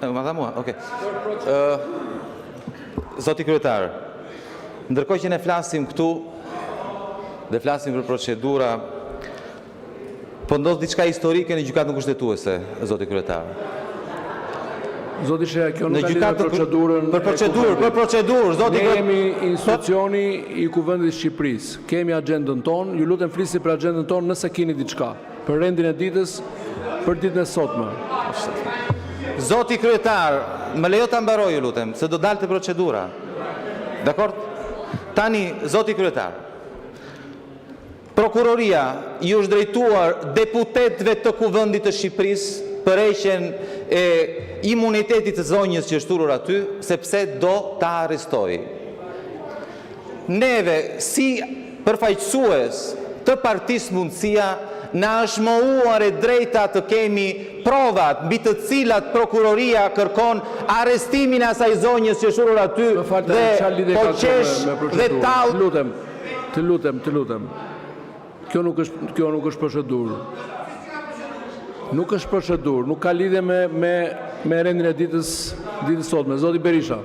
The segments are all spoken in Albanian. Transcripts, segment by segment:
Ma tha mua, okej. Zoti kryetar, ndërkohë që ne flasim këtu dhe flasim për procedura, po ndodh diçka historike në gjykatën kushtetuese, zoti kryetar. Zoti Shea, kjo nuk ka lidhje me procedurën. Për procedurë, zoti kryetar. Ne jemi institucioni i Kuvendit të Shqipërisë. Kemi agjendën tonë, ju lutem flisni për agjendën tonë nëse keni diçka, për rendin e ditës, për ditën e sotme. Zoti kryetar, më lejo ta mbaroj, ju lutem, se do dalte procedura. Dakor? Tani, zoti kryetar, prokuroria i është drejtuar deputetëve të Kuvendit të Shqipërisë për heqjen e imunitetit të zonjës që është shturur aty, sepse do ta arrestoj. Neve, si përfaqësues të Partisë Mundësia, na është mohuar e drejta të kemi provat mbi të cilat prokuroria kërkon arrestimin e asaj zonjës që është shturur aty dhe po qesh dhe tall. Të lutem. Kjo nuk është procedurë. Nuk është procedurë, nuk ka lidhje me rendin e ditës sotme. Zoti Berisha.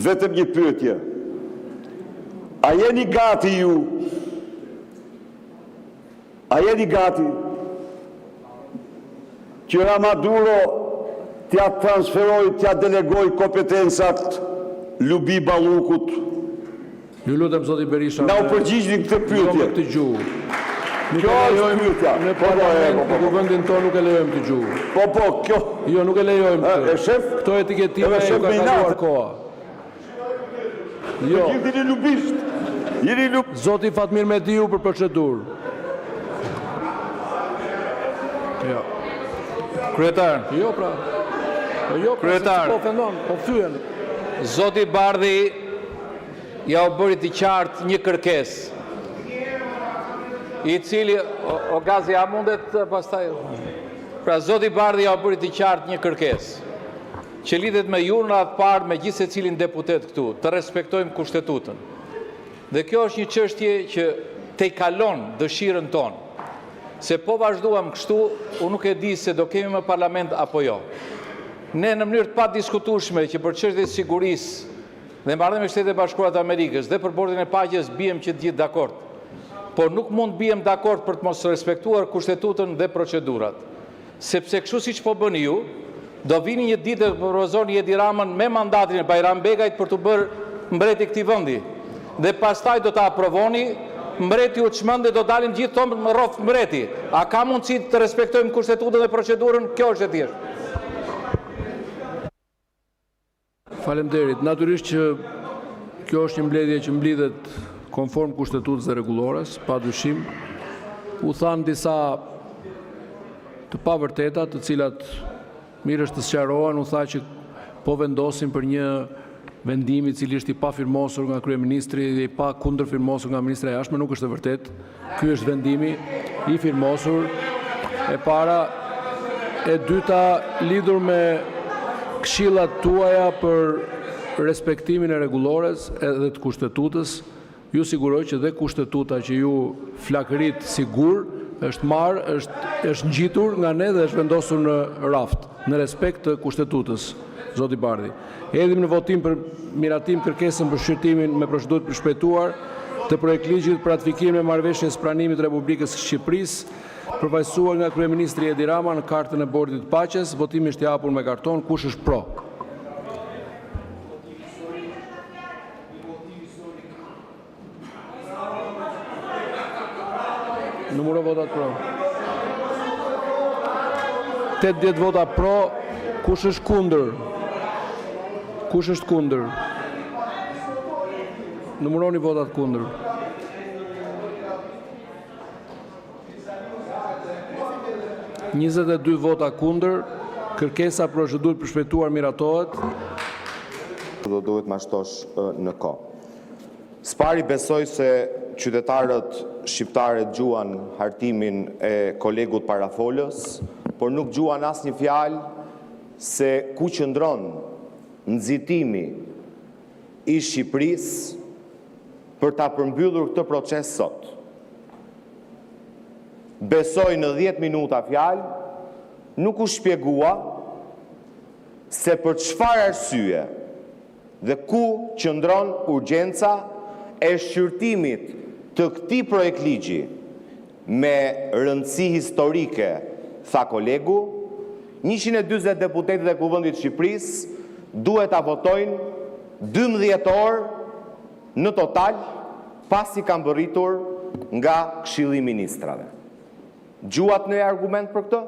Vetëm një pyetje. A jeni gati ju? A jeni gati që Ramaduro t'ja transferoj, t'ja delegoj kompetencat Lubi Ballukut? Ju lutem zoti Berisha. Na u përgjigjni këtë pyetje. Jo me këtë gjuhë. Kjo është pyetja. Në parlament, në kuvendin tonë nuk e lejojmë të gjuhë. Po, kjo. Jo, nuk e lejojmë këtë. Shef? Këto etiketime ju ka kaluar koha. Jo. Jeni lubisht. Zoti Fatmir Mediu për procedurë. Jo. Kryetar. Jo, pra. Kryetar. Po ofendon, po thyen. Zoti Bardhi ja u bëri të qartë një kërkesë, i cili o gazi a mundet pastaj. Pra zoti Bardhi ja u bëri të qartë një kërkesë që lidhet me ju në radhë parë me gjithë secilin deputet këtu, të respektojmë kushtetutën. Dhe kjo është një çështje që te kalon dëshirën tonë. Se po vazhduam kështu, unë nuk e di se do kemi më parlament apo jo. Ne në mënyrë të pa diskutueshme që për çështjet e sigurisë dhe marrëdhënie me Shtetet e Bashkuara të Amerikës dhe për bordin e paqes bijem që të gjithë dakord. Por nuk mund bijem dakord për të mos respektuar kushtetutën dhe procedurat. Sepse kështu siç po bëni ju, do vini një ditë të propozoni Edi Ramën me mandatin e Bajram Begajt për të bërë mbreti i këtij vendi. Dhe pastaj do ta aprovoni, mbreti u çmend dhe do dalim gjithë tonë me rrof mbreti. A ka mundësi të respektojmë kushtetutën dhe procedurën? Kjo është e thjeshtë. Faleminderit. Natyrisht që kjo është një mbledhje që mblidhet konform kushtetutës dhe rregullores, padyshim. U thanë disa të pavërteta, të cilat mirë është të sqarohen, u tha që po vendosim për një vendim i cili është i pafirmosur nga kryeministri dhe i pa kundërfirmosur nga ministra e jashtme, nuk është e vërtet. Ky është vendimi i firmosur. E para, e dyta lidhur me këshillat tuaja për respektimin e rregullores edhe të kushtetutës. Ju siguroj që dhe kushtetuta që ju flakërit sigur është marrë, është ngjitur nga ne dhe është vendosur në raft, në respekt të kushtetutës, zoti Bardhi. Hedhim në votim për miratim kërkesën për shqyrtimin me procedurë të shpejtuar të projektligjit për ratifikimin e marrëveshjes pranimit të Republikës së Shqipërisë, përfaqësuar nga kryeministri Edi Rama në kartën e bordit të paqes. Votimi është i hapur me karton. Kush është pro? Numëro votat pro. 80 vota pro. Kush është kundër? Kush është kundër? Numëroni votat kundër. ...22 vota kundër, kërkesa procedurë për shpejtuar miratohet. Do duhet ma shtosh në kohë. Spari besoj se qytetarët shqiptare gjuan hartimin e kolegut parafolës, por nuk gjuan asnjë fjalë se ku qëndron nxitimi i Shqipërisë për ta përmbyllur këtë proces sot. Besoj në 10 minuta fjalë nuk u shpjegua se për çfarë arsye dhe ku qëndron urgjenca e shqyrtimit të këtij projekt ligji me rëndësi historike, tha kolegu, 140 deputetët e Kuvendit të Shqipërisë duhet ta votojnë 12 orë në total pasi kanë bërritur nga Këshilli i Ministrave. Gjuat në argument për këtë?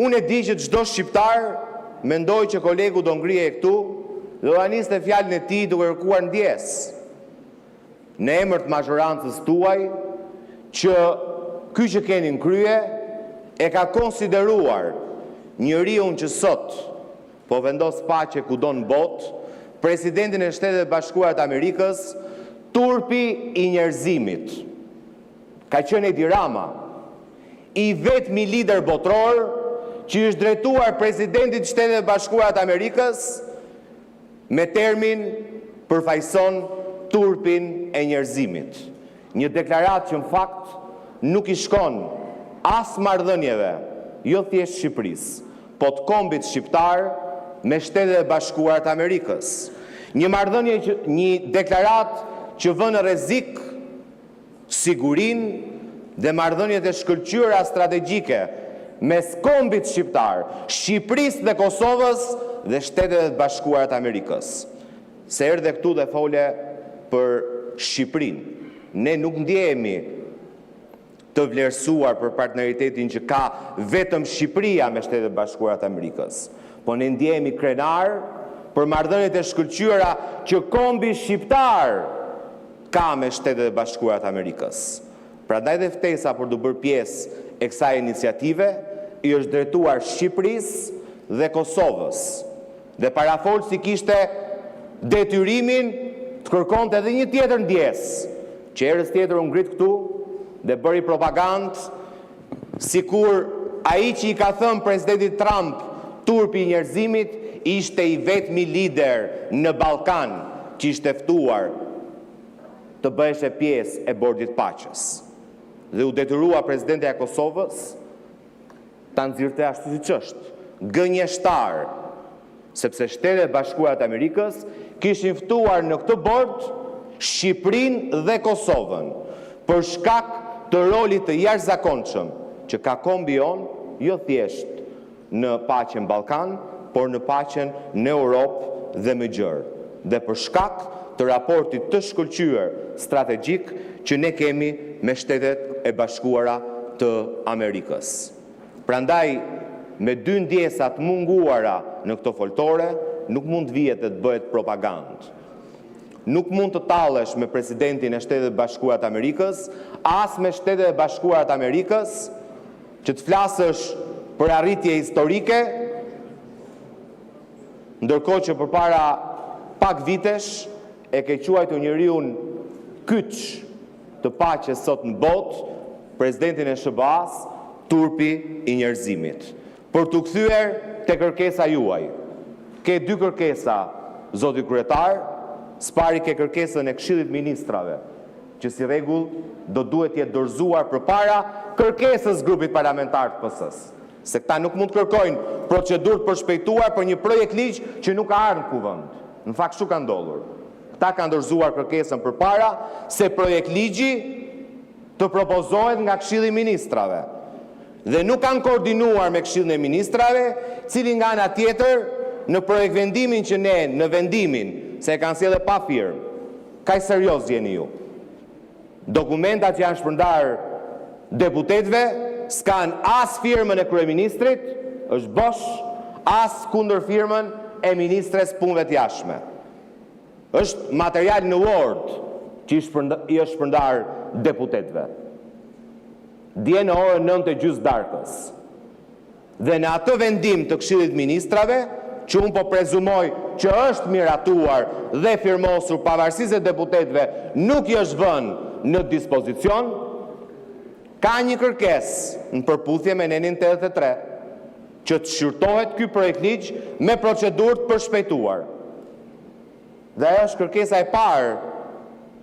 Unë e di që çdo shqiptar mendoj që kolegu do ngrihej këtu dhe do niste fjalën e tij duke kërkuar ndjesë në emër të mazhorancës tuaj që ky që keni në krye e ka konsideruar njeriu që sot po vendos paqe kudo në botë, presidentin e Shtetet Bashkuara të Amerikës, turpi i njerëzimit. Ka qenë Edi Rama, i vetmi lider botror që është drejtuar presidentit të Shtetet Bashkuara të Amerikës me termin përfaqëson turpin e njerëzimit. Një deklaratë që në fakt nuk i shkon as marrëdhënieve, jo thjesht Shqipërisë, po të kombit shqiptar me Shtetet e Bashkuara të Amerikës. Një marrëdhënie, një deklaratë që vën në rrezik sigurinë dhe marrëdhëniet e shkëlqyera strategjike mes kombit shqiptar, Shqipërisë dhe Kosovës dhe Shtetet e Bashkuara të Amerikës. Se erdhe këtu dhe fole për Shqipërinë. Ne nuk ndjehemi të vlerësuar për partneritetin që ka vetëm Shqipëria me Shtetet e Bashkuara të Amerikës, po ne ndjehemi krenar për marrëdhëniet e shkëlqyera që kombi shqiptar ka me Shtetet e Bashkuara të Amerikës. Prandaj dhe ftesa për të bërë pjesë e kësaj iniciative i është drejtuar Shqipërisë dhe Kosovës. Dhe parafolsi kishte detyrimin të kërkonte edhe një tjetër ndjesë, që herës tjetër u ngrit këtu dhe bëri propagandë, sikur ai që i ka thënë presidentit Trump turpi i njerëzimit ishte i vetmi lider në Ballkan që ishte ftuar të bëheshe pjesë e bordit paqes. Dhe u detyrua presidentja e Kosovës ta nxirrte ashtu siç është, gënjeshtar, sepse Shtetet e Bashkuara të Amerikës kishin ftuar në këtë bord Shqipërinë dhe Kosovën për shkak të rolit të jashtëzakonshëm që ka kombi jon, jo thjesht në paqen Ballkan, por në paqen në Europë dhe më gjërë, dhe për shkak të raportit të shkëlqyer strategjik që ne kemi me Shtetet e Bashkuara të Amerikës. Prandaj, me dy ndjesat munguara në këto foltore, nuk mund të vihet të bëhet propagandë. Nuk mund të tallesh me presidentin e Shtetet e Bashkuara të Amerikës, as me Shtetet e Bashkuara të Amerikës, që të flasësh për arritje historike, ndërkohë që përpara pak vitesh e ke quajtur njeriu kyç të paqes sot në botë, presidentin e SBA-s, turpi i njerëzimit. Për të kthyer te kërkesa juaj. Ke dy kërkesa, zoti kryetar, spari ke kërkesën e Këshillit të Ministrave, që si rregull do duhet të jetë dorëzuar përpara kërkesës grupit parlamentar të PS-s. Se këta nuk mund të kërkojnë procedurë të përshpejtuar për një projekt ligj që nuk ka ardhur në kuvend. Në fakt kështu ka ndodhur. Këta kanë dorëzuar kërkesën përpara se projekt ligji të propozohet nga Këshilli i Ministrave. Dhe nuk kanë koordinuar me Këshillin e Ministrave, cili nga ana tjetër në projekt vendimin që ne në vendimin se e kanë sjellë pa firmë. Kaq serioz jeni ju. Dokumentat që janë shpërndar deputetëve s'kan as firmën e kryeministrit, është bosh, as kundër firmën e ministres punëve të jashtme. Është material në Word që i është shpërndar deputetëve. Dje në orën 9:30 darkës. Dhe në atë vendim të Këshillit të Ministrave, që unë po prezumoj që është miratuar dhe firmosur pavarësisht se deputetëve nuk i është vënë në dispozicion, ka një kërkesë në përputhje me nenin 83 që të shqyrtohet ky projekt ligj me procedurë të përshpejtuar. Dhe ajo është kërkesa e parë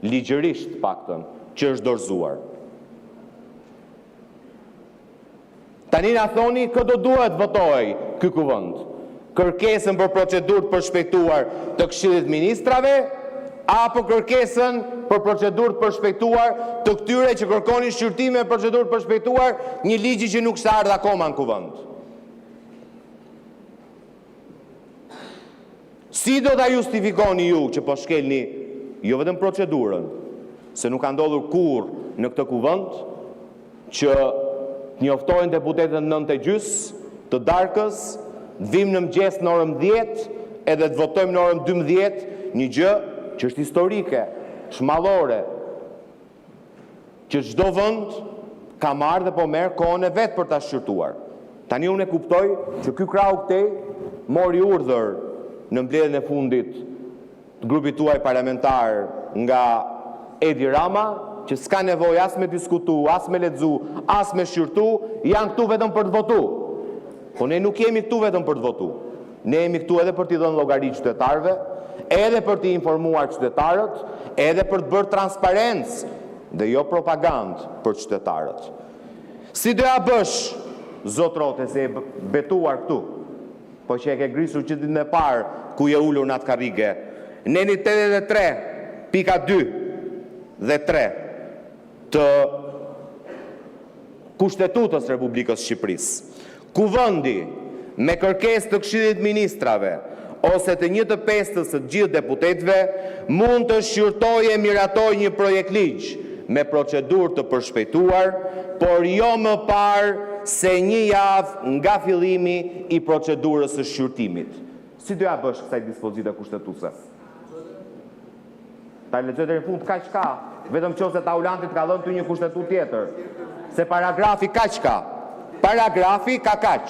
ligjërisht paktën që është dorëzuar. Tani na thoni kë do duhet votoj ky kuvend? Kërkesën për procedurë të përshpejtuar të Këshillit të Ministrave apo kërkesën për procedurë të përshpejtuar të këtyre që kërkonin shqyrtime me procedurë të përshpejtuar një ligji që nuk s'ka ardhur akoma në kuvend? Si do ta justifikoni ju që po shkelni jo vetëm procedurën, se nuk ka ndodhur kurrë në këtë kuvend që njoftojnë deputetët në 9:30 të darkës, vim në mëngjes në orën 10 edhe të votojmë në orën 12, një gjë që është historike, shmallore, që çdo vend ka marrë dhe po merr kohën e vet për ta shqyrtuar. Tani unë e kuptoj që ky krau këtej mori urdhër në mbledhjen e fundit të grupit tuaj parlamentar nga Edi Rama, që s'ka nevojë as me diskutu, as me lexu, as me shqyrtu, janë këtu vetëm për të votu. Po ne nuk jemi këtu vetëm për të votu. Ne jemi këtu edhe për t'i dhënë llogari qytetarëve, edhe për t'i informuar qytetarët, edhe për të bërë transparencë dhe jo propagandë për qytetarët. Si doja bësh, zot Rote, se e betuar këtu, po që e ke grisur që ditën e parë ku je ulur në atë karrige. Neni 83.2 dhe 3 të Kushtetutës Republikës Shqipërisë. Kuvendi me kërkesë të Këshillit të Ministrave ose të 1/5 të gjithë deputetëve mund të shqyrtojë e miratojë një projekt ligj me procedurë të përshpejtuar, por jo më parë se një javë nga fillimi i procedurës së shqyrtimit. Si doja bësh kësaj dispozite kushtetuese? Ta lexoj deri në fund kaq ka, vetëm nëse taulantit ka dhënë ty një kushtetut tjetër. Se paragrafi kaq ka. Paragrafi ka kaq.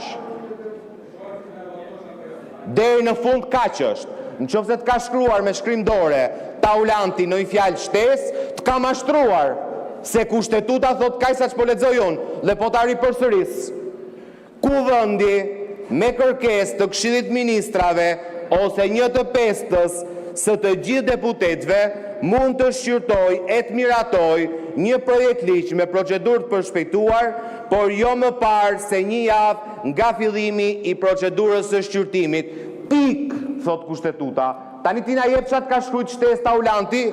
Deri në fund kaq është. Nëse të ka shkruar me shkrim dore taulanti në një fjalë shtesë, të ka mashtruar se kushtetuta thot kaq sa ç'po lexoj unë dhe po ta ripërsëris. Kuvendi me kërkesë të Këshillit të Ministrave ose 1/5 së të gjithë deputetëve mund të shqyrtoj e të miratoj një projekt ligj me procedurë të përshpejtuar, por jo më parë se një javë nga fillimi i procedurës së shqyrtimit. Pik, thot kushtetuta. Tani ti na jep çat ka shkruajt shtesë taulanti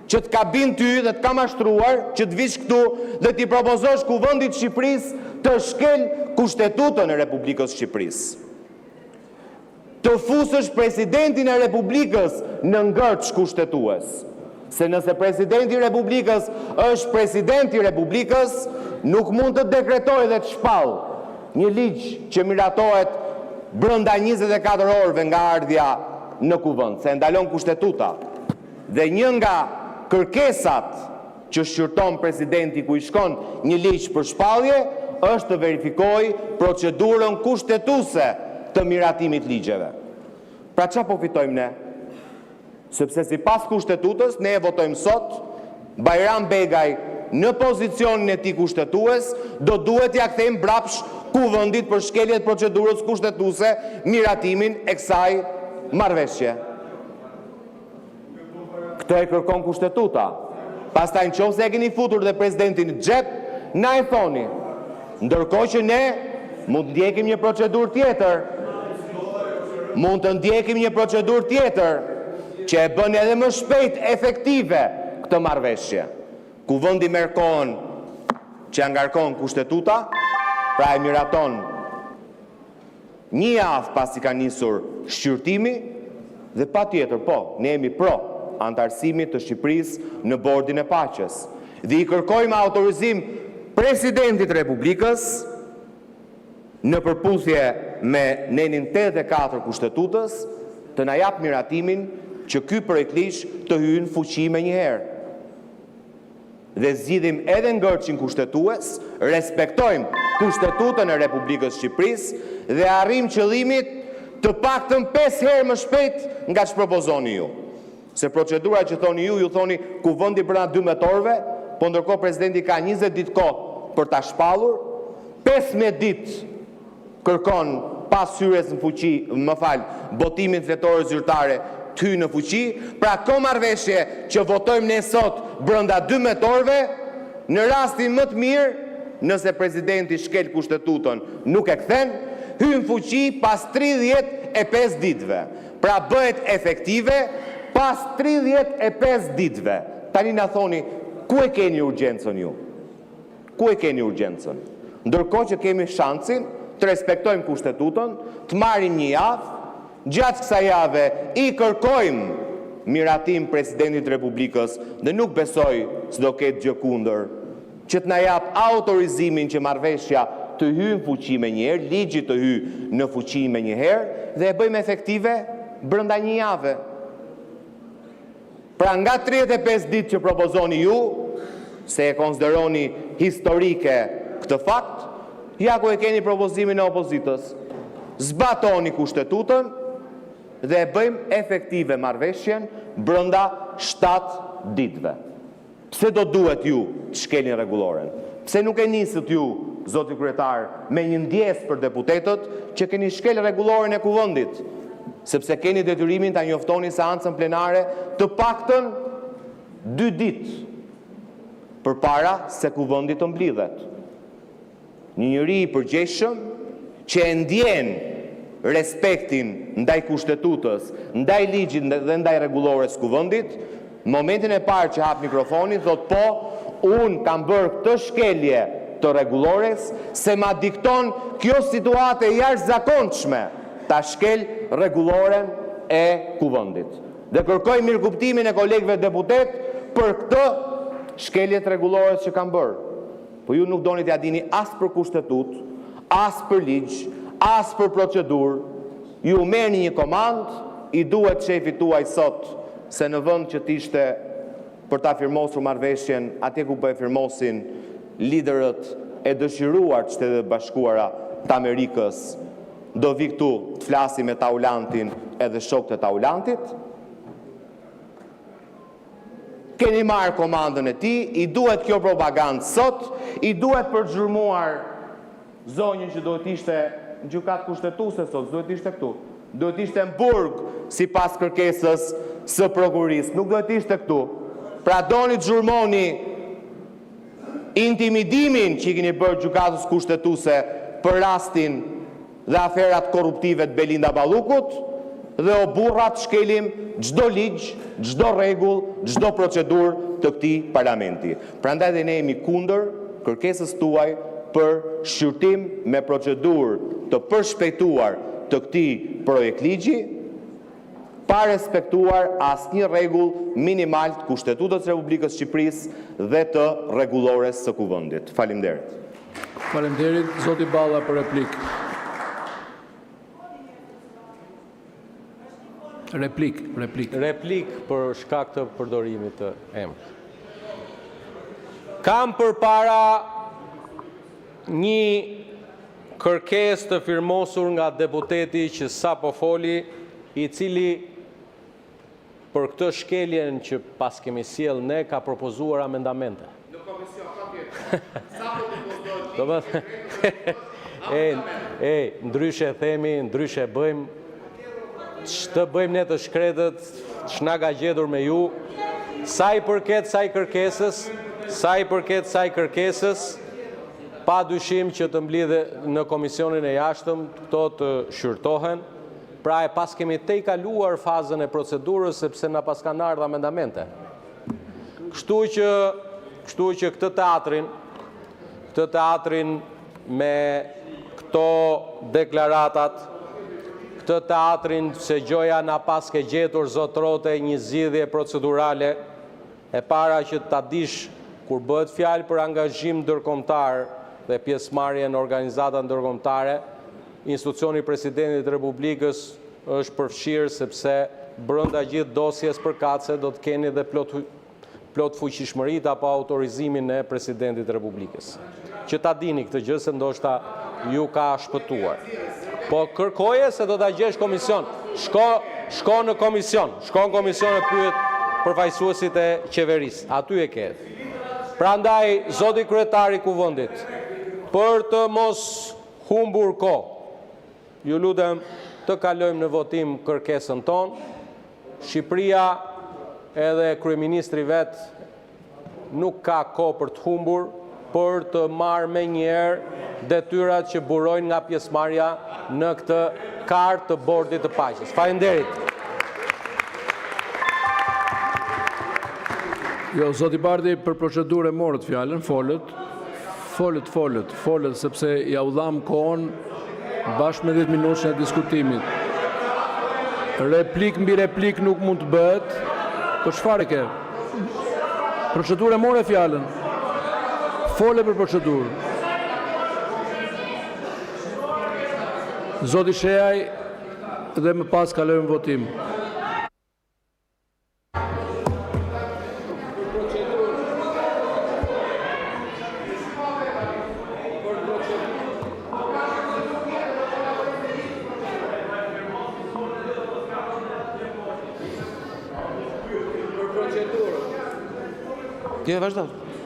që të ka bin ty dhe të ka mashtruar që të vish këtu dhe t'i propozosh Kuvendit Shqipërisë të shkel Kushtetutën e Republikës Shqipërisë. Të fusësh presidentin e Republikës në ngërç kushtetues. Se nëse presidenti i Republikës është presidenti i Republikës, nuk mund të dekretoj dhe të shpall një ligj që miratohet brenda 24 orëve nga ardhja në kuvend, se ndalon kushtetuta. Dhe një nga kërkesat që shqyrton presidenti ku i shkon një ligj për shpallje është të verifikojë procedurën kushtetuese të miratimit ligjeve. Pra çfarë po fitojmë ne? Sepse sipas kushtetutës ne e votojmë sot, Bajram Begaj në pozicionin e tij kushtetues do duhet ja kthejmë brapsh kuvendit për shkelje të procedurës kushtetuese miratimin e kësaj marrëveshje. Këtë e kërkon kushtetuta. Pastaj nëse e keni futur dhe presidentin në xhep, na e thoni. Ndërkohë që ne mund të ndjekim një procedurë tjetër. Mund të ndjekim një procedurë tjetër që e bën edhe më shpejt efektive këtë marrëveshje. Kuvendi merr kohën që ja ngarkon kushtetuta, pra e miraton një javë pasi ka nisur shqyrtimi dhe patjetër ne jemi pro antarësimit të Shqipërisë në Bordin e Paqes. Dhe i kërkojmë autorizim presidentit Republikës në përputhje me nenin 84 kustetutës të na jap miratimin që ky projekt ligj të hyjë në fuqi më njëherë. Dhe zgjidhim edhe ngërçin kushtetues, respektojmë Kushtetutën e Republikës Shqipërisë dhe arrim qëllimit të paktën 5 herë më shpejt nga që propozoni ju. Se procedura që thoni ju thoni kuvendi brenda 12 orëve, po ndërkohë presidenti ka 20 ditë kohë për ta shpallur, 15 ditë kërkon pas hyrjes në fuqi, botimin fletore zyrtare të hyjë në fuqi, pra ka marrëveshje që votojmë ne sot brenda 12 orëve, në rastin më të mirë, nëse presidenti shkel kushtetutën nuk e kthen, hyn në fuqi pas 35 ditëve. Pra bëhet efektive pas 35 ditëve. Tani na thoni, ku e keni urgjencën ju? Ku e keni urgjencën? Ndërkohë që kemi shansin të respektojmë kushtetutën, të marrim një javë, gjatë kësaj jave i kërkojmë miratim presidentit Republikës dhe nuk besoj se do ketë gjë kundër, që të na jap autorizimin që marrëveshja të hyjë në fuqi me njëherë, ligji të hyjë në fuqi me njëherë dhe e bëjmë efektive brenda një jave. Pra nga 35 ditë që propozoni ju, se e konsideroni historike këtë fakt, ja ku e keni propozimin e opozitës. Zbatoni kushtetutën dhe e bëjmë efektive marrëveshjen brenda 7 ditëve. Pse do duhet ju të shkelni rregulloren? Pse nuk e nisët ju, zoti kryetar, me një ndjesë për deputetët që keni shkel rregulloren e kuvendit? Sepse keni detyrimin ta njoftoni seancën plenare të paktën 2 ditë përpara se kuvendi të mblidhet. Një njeri i përgjegjshëm që e ndjen respektin ndaj kushtetutës, ndaj ligjit dhe ndaj rregullores kuvendit, momentin e parë që hap mikrofonin thot po, unë kam bërë këtë shkelje të rregullores se ma dikton kjo situatë e jashtëzakonshme ta shkel rregulloren e kuvendit. Dhe kërkoj mirëkuptimin e kolegëve deputet për këtë shkelje të rregullores që kam bërë. Po ju nuk doni t'ja dini as për kushtetut, as për ligj, as për procedurë. Ju merrni një komandë, i duhet shefit tuaj sot se në vend që t'ishte për ta firmosur marrëveshjen, atje ku po e firmosin liderët e dëshiruar të Shtetet Bashkuara të Amerikës, do vi këtu të flasi me Taulantin edhe shokët e Taulantit. Keni marrë komandën e tij, i duhet kjo propagandë sot, i duhet përxhurmuar zonjën që duhet ishte në gjykatë kushtetuese sot, duhet ishte këtu. Duhet ishte në burg sipas kërkesës së prokurisë, nuk duhet ishte këtu. Pra doni të zhurmoni intimidimin që i keni bërë gjykatës kushtetuese për rastin dhe aferat korruptive të Belinda Ballukut, dhe o burrat shkelim çdo ligj, çdo rregull, çdo procedurë të këtij parlamenti. Prandaj dhe ne jemi kundër kërkesës tuaj për shqyrtim me procedurë të përshpejtuar të këtij projekt ligji, pa respektuar asnjë rregull minimal të Kushtetutës së Republikës së Shqipërisë dhe të rregullores së kuvendit. Faleminderit. Faleminderit, zoti Balla për replikë. Replik për shkak të përdorimit të emrit. Kam përpara një kërkesë të firmosur nga deputeti që sapo foli, i cili për këtë shkeljen që pas kemi sjell ne ka propozuar amendamente. Në komision patjetër. Sapo propozohet ndryshe themi, ndryshe bëjmë. Ç'të bëjmë ne të shkretët, ç'na ka gjetur me ju, sa i përket kësaj kërkesës, pa dyshim që të mblidhe në komisionin e jashtëm, këto të shqyrtohen, pra e pas kemi te i kaluar fazën e procedurës, sepse na pas kanë ardhur amendamente. Kështu që këtë teatrin me këto deklaratat, këtë teatrin se gjoja na pas ke gjetur zotrote një zgjidhje procedurale, e para që ta dish kur bëhet fjalë për angazhim ndërkombëtar dhe pjesëmarrje në organizata ndërkombëtare, institucioni Presidentit të Republikës është përfshirë sepse brenda gjithë dosjes përkatëse do të keni dhe plot fuqishmëritë apo autorizimin e Presidentit të Republikës. Që ta dini këtë gjë se ndoshta ju ka shpëtuar. Po kërkoje se do ta gjesh komision. Shko në komision. Shko në komision e pyet përfaqësuesit e qeverisë. Aty e ke. Prandaj, zoti kryetari i kuvendit, për të mos humbur kohë, ju lutem të kalojmë në votim kërkesën tonë. Shqipëria edhe kryeministri vet nuk ka kohë për të humbur, për të marrë me njëherë detyrat që burojnë nga pjesëmarrja në këtë kartë të bordit të paqes. Faleminderit. Jo, zoti Bardi për procedurë morët fjalën, folët, sepse ja u dham kohën bashkë me 10 minuta e diskutimit. Replik mbi replik nuk mund të bëhet. Po çfarë ke? Procedurë morë fjalën. Fole për procedurë. Zoti Sheaj dhe më pas kalojmë votim. Jo, vazhdo.